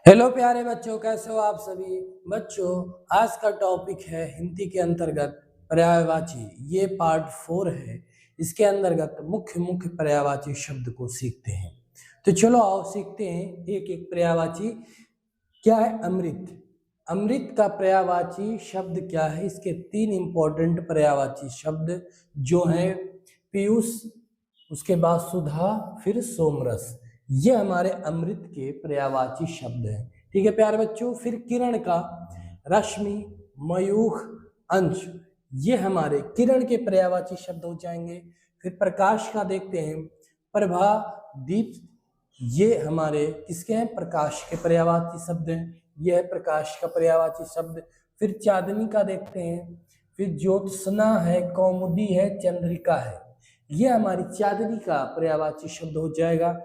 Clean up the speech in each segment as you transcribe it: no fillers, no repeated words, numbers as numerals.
Hello प्यारे बच्चों, कैसे हो आप सभी बच्चों। आज का टॉपिक है हिंदी के अंतर्गत पर्यायवाची। ये पार्ट 4 है। इसके अंतर्गत मुख्य मुख्य पर्यायवाची शब्द को सीखते हैं। तो चलो आओ सीखते हैं एक एक पर्यायवाची। क्या है अमृत? अमृत का पर्यायवाची शब्द क्या है? इसके 3 इंपॉर्टेंट पर्यायवाची शब्द जो हैं पीयूष, उसके बाद सुधा, फिर सोमरस। ये हमारे अमृत के पर्यायवाची शब्द हैं। ठीक है प्यारे बच्चों। फिर किरण का रश्मि, मयूख, अंश, ये हमारे किरण के पर्यायवाची शब्द हो जाएंगे। फिर प्रकाश का देखते हैं, प्रभा, दीप, ये हमारे किसके हैं? प्रकाश के पर्यायवाची शब्द हैं। यह है प्रकाश का पर्यायवाची शब्द। फिर चांदनी का देखते हैं, फिर ज्योत्सना है, कौमुदी है, चंद्रिका है, ये हमारी चांदनी का पर्यायवाची शब्द हो जाएगा।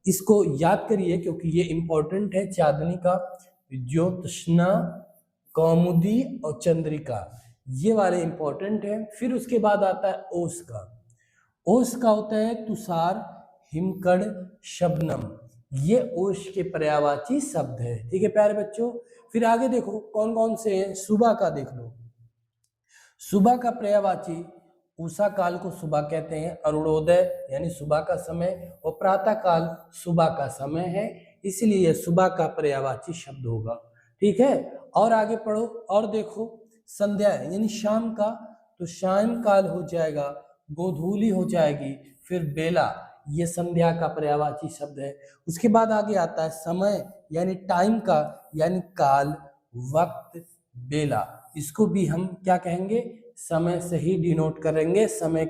इसको याद करिए क्योंकि ये इंपॉर्टेंट है। चांदनी का, ज्योत्सना, कौमुदी और चंद्रिका, ये वाले इंपॉर्टेंट है। फिर उसके बाद आता है ओस का। ओस का होता है तुषार, हिमकड़, शबनम, ये ओस के पर्यायवाची शब्द है। ठीक है प्यारे बच्चों। फिर आगे देखो कौन कौन से हैं। सुबह का देख लो। सुबह का पर्यायवाची, उषा काल को सुबह कहते हैं, अरुणोदय यानी सुबह का समय, और प्रातः काल सुबह का समय है, इसलिए सुबह का पर्यायवाची शब्द होगा। ठीक है। और आगे पढ़ो और देखो। संध्या यानी शाम का, तो शाम काल हो जाएगा, गोधूली हो जाएगी, फिर बेला, ये संध्या का पर्यायवाची शब्द है। उसके बाद आगे आता है समय यानी टाइम का, यानी काल, वक्त, बेला, इसको भी हम क्या कहेंगे? समय से ही डिनोट करेंगे, समय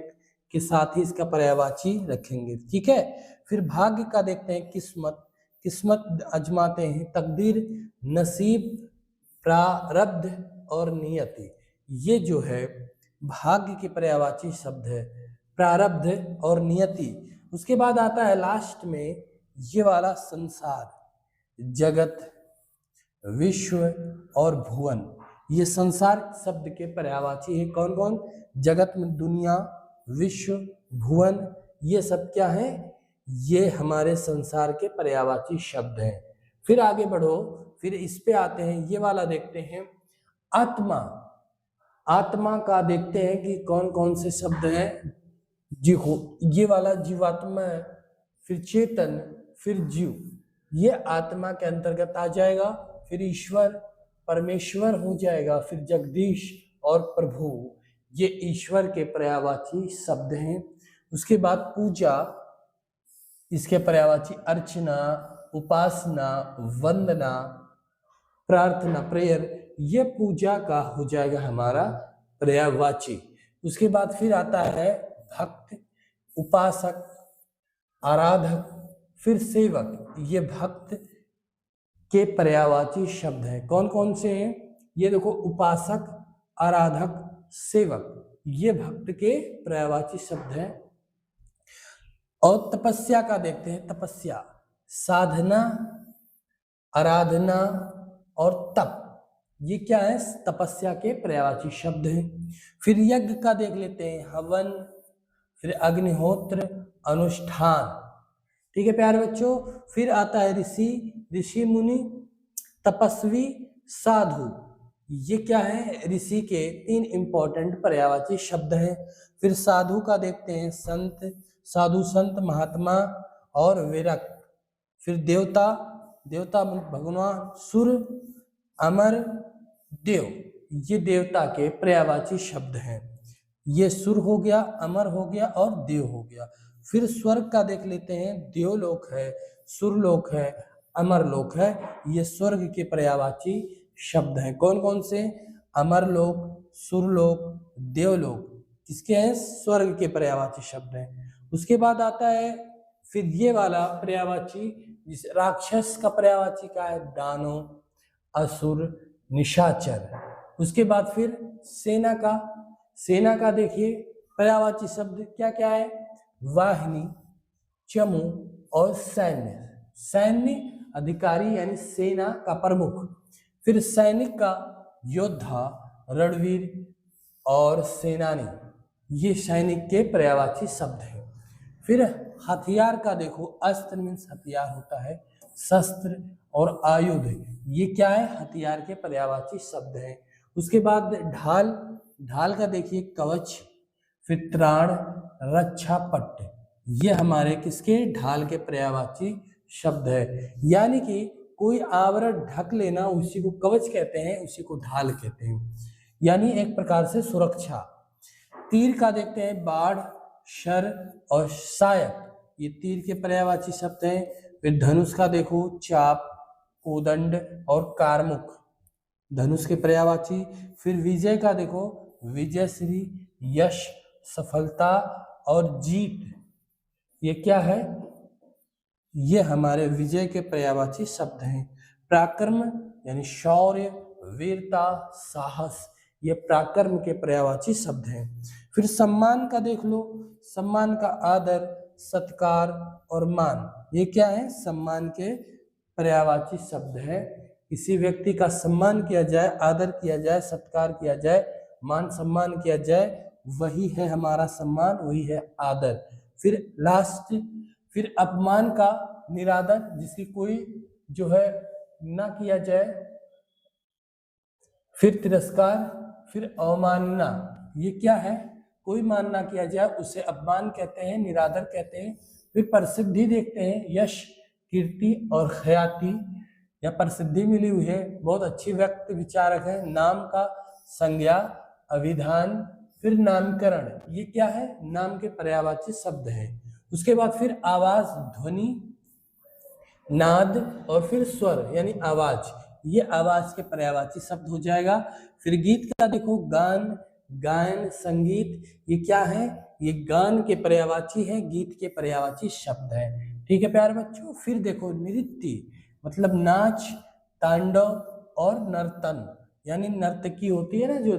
के साथ ही इसका पर्यायवाची रखेंगे। ठीक है। फिर भाग्य का देखते हैं, किस्मत, किस्मत आजमाते हैं, तकदीर, नसीब, प्रारब्ध और नियति, ये जो है भाग्य के पर्यायवाची शब्द है, प्रारब्ध और नियति। उसके बाद आता है लास्ट में ये वाला संसार, जगत, विश्व और भुवन, ये संसार शब्द के पर्यायवाची है। कौन कौन? जगत में दुनिया, विश्व, भुवन, ये सब क्या है? ये हमारे संसार के पर्यायवाची शब्द हैं। फिर आगे बढ़ो, फिर इस पे आते हैं, ये वाला देखते हैं आत्मा। आत्मा का देखते हैं कि कौन कौन से शब्द हैं। ये वाला जीवात्मा है, फिर चेतन, फिर जीव, ये आत्मा के अंतर्गत आ जाएगा। फिर ईश्वर, परमेश्वर हो जाएगा। फिर जगदीश और प्रभु, ये ईश्वर के पर्यायवाची शब्द हैं। उसके बाद पूजा, इसके पर्यायवाची अर्चना, उपासना, वंदना, प्रार्थना, प्रेयर, ये पूजा का हो जाएगा हमारा पर्यायवाची। उसके बाद फिर आता है भक्त, उपासक, आराधक, फिर सेवक, ये भक्त के पर्यायवाची शब्द हैं। कौन कौन से हैं? ये देखो, उपासक, आराधक, सेवक, ये भक्त के पर्यायवाची शब्द हैं। और तपस्या का देखते हैं, तपस्या, साधना, आराधना और तप, ये क्या है? तपस्या के पर्यायवाची शब्द हैं। फिर यज्ञ का देख लेते हैं, हवन, फिर अग्निहोत्र, अनुष्ठान। ठीक है प्यारे बच्चों। फिर आता है ऋषि, ऋषि मुनि, तपस्वी, साधु, ये क्या है? ऋषि के 3 इंपॉर्टेंट पर्यायवाची शब्द हैं। फिर साधु का देखते हैं, संत, साधु संत, महात्मा और विरक्त। फिर देवता, देवता भगवान, सुर, अमर, देव, ये देवता के पर्यायवाची शब्द हैं। ये सुर हो गया, अमर हो गया और देव हो गया। फिर स्वर्ग का देख लेते हैं, देवलोक है, सुरलोक है, अमरलोक है, ये स्वर्ग के पर्यायवाची शब्द हैं। कौन कौन से? अमरलोक, सुरलोक, देवलोक, किसके हैं? स्वर्ग के पर्यायवाची शब्द हैं। उसके बाद आता है फिर ये वाला पर्यायवाची, जिस राक्षस का पर्यायवाची का है, दानव, असुर, निशाचर। उसके बाद फिर सेना का, सेना का देखिए पर्यायवाची शब्द क्या क्या है? वाहिनी, चमू और सैन्य। सैन्य अधिकारी यानी सेना का प्रमुख। फिर सैनिक का योद्धा, रणवीर और सेनानी, ये सैनिक के पर्यायवाची शब्द हैं। फिर हथियार का देखो, अस्त्र मीन्स हथियार होता है, शस्त्र और आयुध, ये क्या है, हथियार के पर्यायवाची शब्द हैं। उसके बाद ढाल, ढाल का देखिए कवच, फिर त्राण, रक्षा, पट्ट, ये हमारे किसके, ढाल के पर्यायवाची शब्द है। यानी कि कोई आवरण ढक लेना उसी को कवच कहते हैं, उसी को ढाल कहते हैं, यानी एक प्रकार से सुरक्षा। तीर का देखते हैं बाढ़, शर और सायक, ये तीर के पर्यायवाची शब्द हैं। फिर धनुष का देखो चाप, कोदंड और कारमुख, धनुष के पर्यायवाची। फिर विजय का देखो विजयश्री, यश, सफलता और जीत, ये क्या है, ये हमारे विजय के पर्यायवाची शब्द हैं। पराक्रम यानी शौर्य, वीरता, साहस, ये पराक्रम के पर्यायवाची शब्द हैं। फिर सम्मान का देख लो, सम्मान का आदर, सत्कार और मान, ये क्या है, सम्मान के पर्यायवाची शब्द है। किसी व्यक्ति का सम्मान किया जाए, आदर किया जाए, सत्कार किया जाए, मान सम्मान किया जाए, वही है हमारा सम्मान, वही है आदर। फिर लास्ट, फिर अपमान का निरादर, जिसकी कोई जो है ना किया जाए। फिर तिरस्कार, फिर अवमानना, ये क्या है, कोई मान ना किया जाए उसे अपमान कहते हैं, निरादर कहते हैं। फिर प्रसिद्धि देखते हैं, यश, कीर्ति और ख्याति, या प्रसिद्धि मिली हुई है, बहुत अच्छी व्यक्ति विचारक है। नाम का संज्ञा, अभिधान, फिर नामकरण, ये क्या है, नाम के पर्यायवाची शब्द है। उसके बाद फिर आवाज, ध्वनि, नाद और फिर स्वर यानी आवाज, ये आवाज के पर्यायवाची शब्द हो जाएगा। फिर गीत का देखो गान, गायन, संगीत, ये क्या है, ये गान के पर्यायवाची है, गीत के पर्यायवाची शब्द है। ठीक है प्यारे बच्चों। फिर देखो नृत्य, मतलब नाच, तांडव और नर्तन, यानी नर्तकी होती है ना,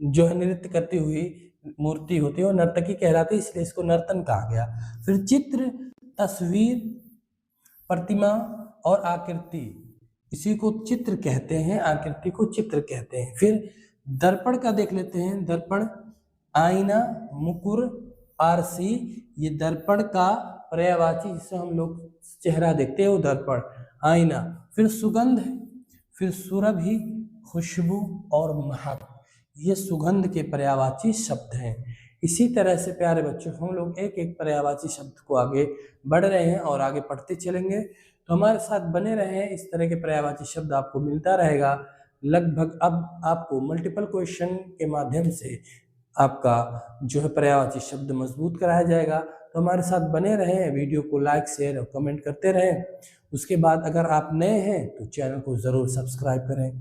जो है नृत्य करती हुई मूर्ति होती है, वो नर्तकी कहलाती है, इसलिए इसको नर्तन कहा गया। फिर चित्र, तस्वीर, प्रतिमा और आकृति, इसी को चित्र कहते हैं, आकृति को चित्र कहते हैं। फिर दर्पण का देख लेते हैं, दर्पण, आईना, मुकुर, आरसी, ये दर्पण का पर्यायवाची, जिससे हम लोग चेहरा देखते हैं, वो दर्पण, आईना। फिर सुगंध, फिर सुरभि, खुशबू और महक, ये सुगंध के पर्यायवाची शब्द हैं। इसी तरह से प्यारे बच्चों हम लोग एक एक पर्यायवाची शब्द को आगे बढ़ रहे हैं और आगे पढ़ते चलेंगे, तो हमारे साथ बने रहें। इस तरह के पर्यायवाची शब्द आपको मिलता रहेगा लगभग। अब आपको मल्टीपल क्वेश्चन के माध्यम से आपका जो है पर्यायवाची शब्द मजबूत कराया जाएगा, तो हमारे साथ बने रहें, वीडियो को लाइक, शेयर और कमेंट करते रहें। उसके बाद अगर आप नए हैं तो चैनल को ज़रूर सब्सक्राइब करें।